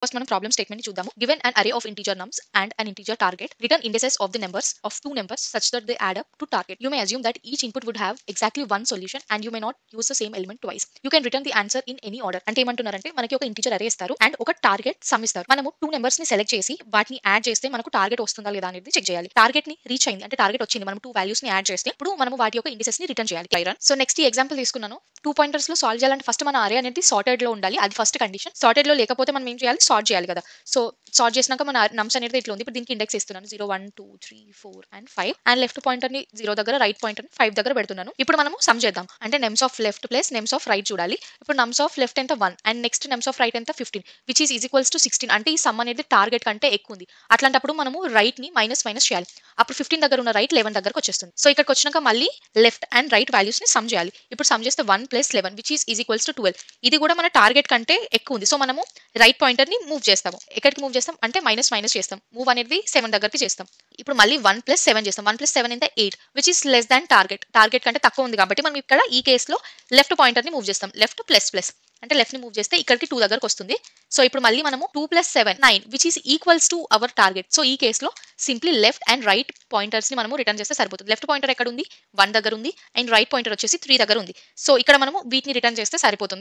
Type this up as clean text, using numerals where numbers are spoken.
First మనం problem statement ని చూద్దాము. Given an array of integer nums and an integer target, return indices of the numbers of two numbers such that they add up to target. You may assume that each input would have exactly one solution and you may not use the same element twice. You can return the answer in any order. అంటే ఏమంటున్నారంటే మనకి ఒక integer అరే ఇస్తారు and ఒక target some ఇస్తారు. మనము two numbers ని సెలెక్ట్ చేసి వాటిని యాడ్ చేస్తే మనకు టార్గెట్ వస్తుందా లేదా అనేది చెక్ చేయాలి. టార్గెట్ ని రీచ్ అయింది అంటే టార్గెట్ వచ్చింది, మనం టూ వాల్యూస్ ని యాడ్ చేస్తే ఇప్పుడు మనం వాటి యొక్క ఇండిసెస్ ని రిటర్న్ చేయాలి. సో నెక్స్ట్ ఈ ఎగ్జాంపుల్ తీసుకున్నాను. టూ పాయింటర్స్ లో సాల్వ్ చేయాలంటే ఫస్ట్ మన అరే అనేది సార్టెడ్ లో ఉండాలి. అది ఫస్ట్ కండిషన్. సార్టెడ్ లో లేకపోతే మనం ఏం చేయాలి, సార్ట్ చేయాలి కదా. సో సార్ట్ చేసినాక మన నమ్స్ అనేది ఇట్లా ఉంది. ఇప్పుడు దీనికి ఇండెక్స్ ఇస్తున్నాను 0 1 2 3 4 అండ్ 5 అండ్ లెఫ్ట్ పాయింటర్ ని 0 దగ్గర, రైట్ పాయింటర్ ని 5 దగ్గర పెడుతున్నాను. ఇప్పుడు మనము సమ్ చేద్దాం. అంటే nums of left plus nums of right చూడాలి. ఇప్పుడు నమ్స్ ఆఫ్ లెఫ్ట్ ఎంత 1 and next nums of right ఎంత 15 విచ్ ఈస్ ఈక్వల్స్ టు 16. అంటే ఈ సమ్ అనేది టార్గెట్ కంటే ఎక్కువ ఉంది. అట్లాంటప్పుడు మనము రైట్ ని మైనస్ చేయాలి. అప్పుడు 15 దగ్గర ఉన్న రైట్ 11 దగ్గరకు వచ్చేస్తుంది. సో ఇక్కడికి వచ్చినాక మళ్ళీ లెఫ్ట్ అండ్ రైట్ వాల్యూస్ ని సమ్ చేయాలి. ఇప్పుడు సమ్ చేస్తే 1 plus 11 which is equals to 12. ఇది కూడా మన టార్గెట్ కంటే ఎక్కువ ఉంది. సో మనము రైట్ పాయింటర్ ని మూవ్ చేస్తాము. ఎక్కడికి మూవ్ చేస్తాం అంటే మైనస్ చేస్తాం. మూవ్ అనేది 7 దగ్గరికి చేస్తాం. ఇప్పుడు మళ్ళీ 1 ప్లస్ 7 చేస్తాం. 1 ప్లస్ 7 ఎంత 8 which is less than target. Target కంటే తక్కువ ఉంది కాబట్టి మనం ఇక్కడ ఈ కేసులో లెఫ్ట్ పాయింటర్ ని మూవ్ చేస్తాం. లెఫ్ట్ ప్లస్ అంటే లెఫ్ట్ ని మూవ్ చేస్తే ఇక్కడికి 2 దగ్గరకు వస్తుంది. సో ఇప్పుడు మళ్ళీ మనము 2 plus 7 9 which is equals to our target. So ఈ కేసులో simply left and right pointers ని మనము రిటర్న్ చేస్తే సరిపోతుంది. లెఫ్ట్ పాయింటర్ ఎక్కడ ఉంది, 1 దగ్గర ఉంది అండ్ రైట్ పాయింటర్ వచ్చేసి 3 దగ్గర ఉంది. సో ఇక్కడ మనము వీటిని రిటర్న్ చేస్తే సరిపోతుంది.